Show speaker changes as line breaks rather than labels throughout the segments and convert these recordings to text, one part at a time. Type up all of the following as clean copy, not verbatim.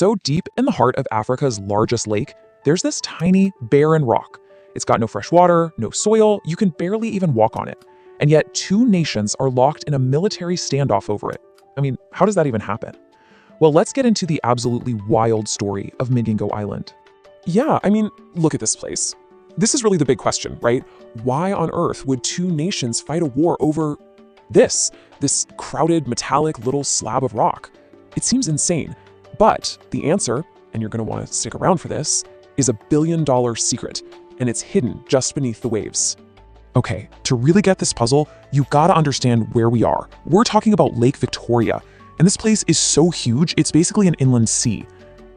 So deep in the heart of Africa's largest lake, there's this tiny, barren rock. It's got no fresh water, no soil, you can barely even walk on it. And yet two nations are locked in a military standoff over it. I mean, how does that even happen? Well, let's get into the absolutely wild story of Migingo Island. Yeah, I mean, look at this place. This is really the big question, right? Why on earth would two nations fight a war over this crowded, metallic little slab of rock? It seems insane. But the answer, and you're going to want to stick around for this, is a billion-dollar secret, and it's hidden just beneath the waves. Okay, to really get this puzzle, you gotta understand where we are. We're talking about Lake Victoria, and this place is so huge, it's basically an inland sea.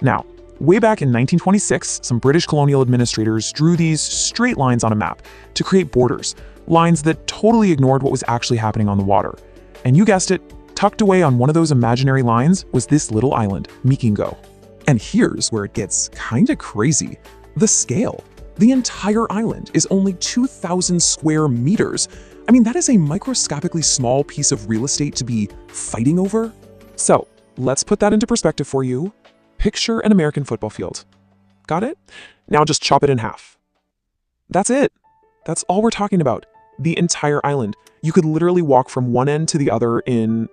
Now, way back in 1926, some British colonial administrators drew these straight lines on a map to create borders, lines that totally ignored what was actually happening on the water. And you guessed it, tucked away on one of those imaginary lines was this little island, Migingo. And here's where it gets kinda crazy. The scale. The entire island is only 2,000 square meters. I mean, that is a microscopically small piece of real estate to be fighting over. So, let's put that into perspective for you. Picture an American football field. Got it? Now just chop it in half. That's it. That's all we're talking about. The entire island. You could literally walk from one end to the other in,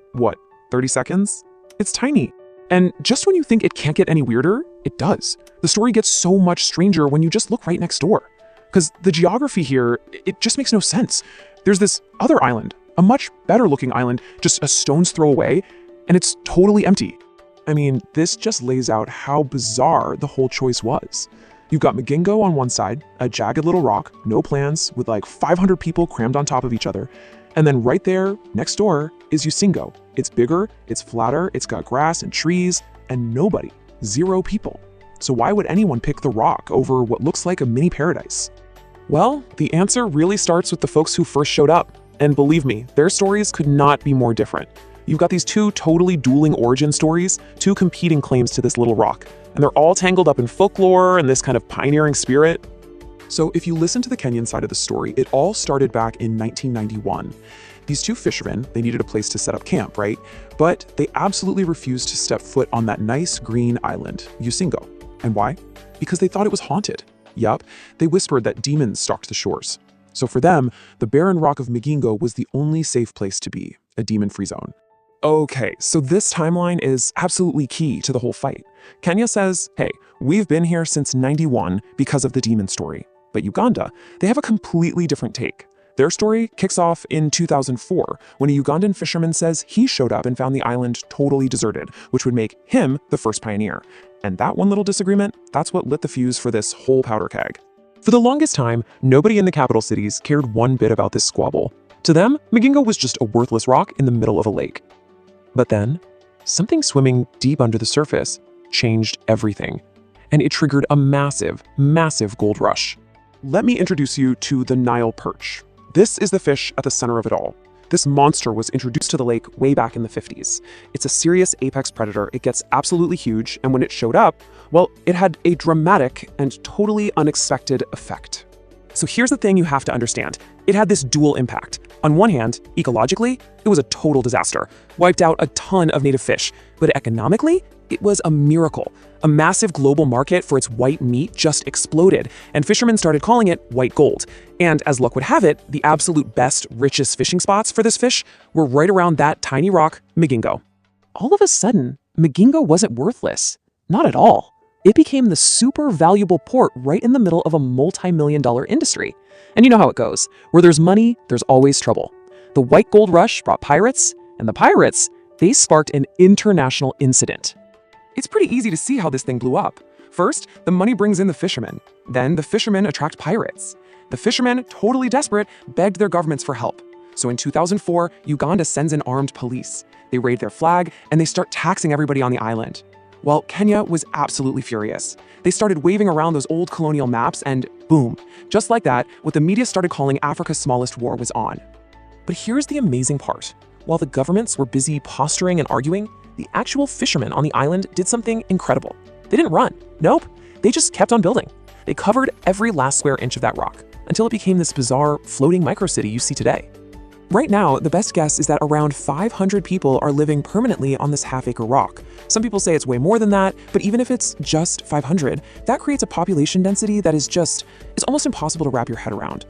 30 seconds? It's tiny. And just when you think it can't get any weirder, it does. The story gets so much stranger when you just look right next door. Because the geography here, it just makes no sense. There's this other island, a much better looking island, just a stone's throw away, and it's totally empty. I mean, this just lays out how bizarre the whole choice was. You've got Migingo on one side, a jagged little rock, no plans, with like 500 people crammed on top of each other. And then right there, next door, is Usingo. It's bigger, it's flatter, it's got grass and trees, and nobody, 0 people. So why would anyone pick the rock over what looks like a mini paradise? Well, the answer really starts with the folks who first showed up. And believe me, their stories could not be more different. You've got these two totally dueling origin stories, two competing claims to this little rock, and they're all tangled up in folklore and this kind of pioneering spirit. So if you listen to the Kenyan side of the story, it all started back in 1991. These two fishermen, they needed a place to set up camp, right? But they absolutely refused to step foot on that nice green island, Usingo. And why? Because they thought it was haunted. Yup, they whispered that demons stalked the shores. So for them, the barren rock of Migingo was the only safe place to be, a demon-free zone. Okay, so this timeline is absolutely key to the whole fight. Kenya says, hey, we've been here since 91 because of the demon story. But Uganda, they have a completely different take. Their story kicks off in 2004, when a Ugandan fisherman says he showed up and found the island totally deserted, which would make him the first pioneer. And that one little disagreement, that's what lit the fuse for this whole powder keg. For the longest time, nobody in the capital cities cared one bit about this squabble. To them, Migingo was just a worthless rock in the middle of a lake. But then, something swimming deep under the surface changed everything. And it triggered a massive, massive gold rush. Let me introduce you to the Nile Perch. This is the fish at the center of it all. This monster was introduced to the lake way back in the 50s. It's a serious apex predator. It gets absolutely huge, and when it showed up, well, it had a dramatic and totally unexpected effect. So here's the thing you have to understand. It had this dual impact. On one hand, ecologically, it was a total disaster, wiped out a ton of native fish. But economically, it was a miracle. A massive global market for its white meat just exploded, and fishermen started calling it white gold. And as luck would have it, the absolute best, richest fishing spots for this fish were right around that tiny rock, Migingo. All of a sudden, Migingo wasn't worthless. Not at all. It became the super valuable port right in the middle of a multi-million-dollar industry. And you know how it goes. Where there's money, there's always trouble. The white gold rush brought pirates, and the pirates, they sparked an international incident. It's pretty easy to see how this thing blew up. First, the money brings in the fishermen. Then the fishermen attract pirates. The fishermen, totally desperate, begged their governments for help. So in 2004, Uganda sends in armed police. They raid their flag, and they start taxing everybody on the island. Well, Kenya was absolutely furious. They started waving around those old colonial maps, and boom, just like that, what the media started calling Africa's smallest war was on. But here's the amazing part. While the governments were busy posturing and arguing, the actual fishermen on the island did something incredible. They didn't run. Nope. They just kept on building. They covered every last square inch of that rock until it became this bizarre floating microcity you see today.
Right now, the best guess is that around 500 people are living permanently on this half-acre rock. Some people say it's way more than that, but even if it's just 500, that creates a population density that it's almost impossible to wrap your head around.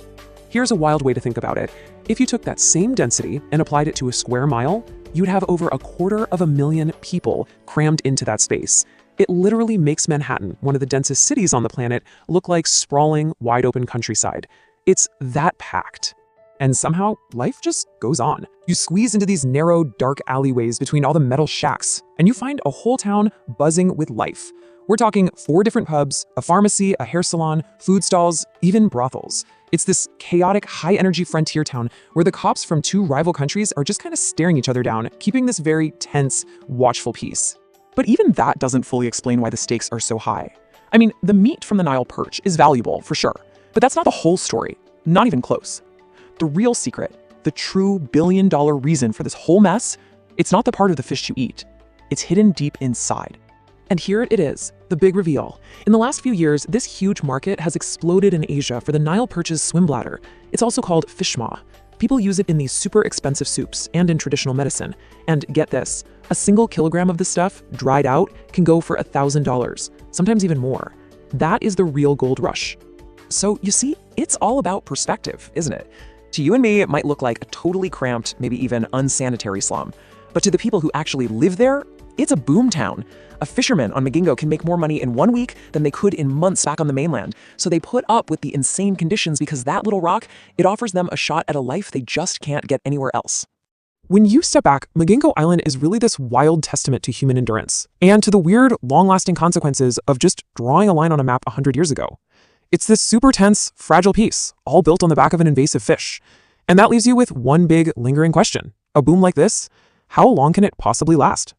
Here's a wild way to think about it. If you took that same density and applied it to a square mile, you'd have over 250,000 people crammed into that space. It literally makes Manhattan, one of the densest cities on the planet, look like sprawling, wide-open countryside. It's that packed. And somehow, life just goes on. You squeeze into these narrow, dark alleyways between all the metal shacks, and you find a whole town buzzing with life. We're talking 4 different pubs, a pharmacy, a hair salon, food stalls, even brothels. It's this chaotic, high-energy frontier town where the cops from 2 rival countries are just kind of staring each other down, keeping this very tense, watchful peace. But even that doesn't fully explain why the stakes are so high. I mean, the meat from the Nile Perch is valuable, for sure, but that's not the whole story. Not even close. The real secret, the true billion-dollar reason for this whole mess, it's not the part of the fish you eat. It's hidden deep inside. And here it is, the big reveal. In the last few years, this huge market has exploded in Asia for the Nile perch's swim bladder. It's also called fish maw. People use it in these super expensive soups and in traditional medicine. And get this, a single kilogram of this stuff, dried out, can go for $1,000, sometimes even more. That is the real gold rush. So you see, it's all about perspective, isn't it? To you and me, it might look like a totally cramped, maybe even unsanitary slum. But to the people who actually live there, it's a boom town. A fisherman on Migingo can make more money in 1 week than they could in months back on the mainland. So they put up with the insane conditions because that little rock, it offers them a shot at a life they just can't get anywhere else. When you step back, Migingo Island is really this wild testament to human endurance and to the weird, long-lasting consequences of just drawing a line on a map 100 years ago. It's this super tense, fragile piece, all built on the back of an invasive fish. And that leaves you with one big, lingering question. A boom like this, how long can it possibly last?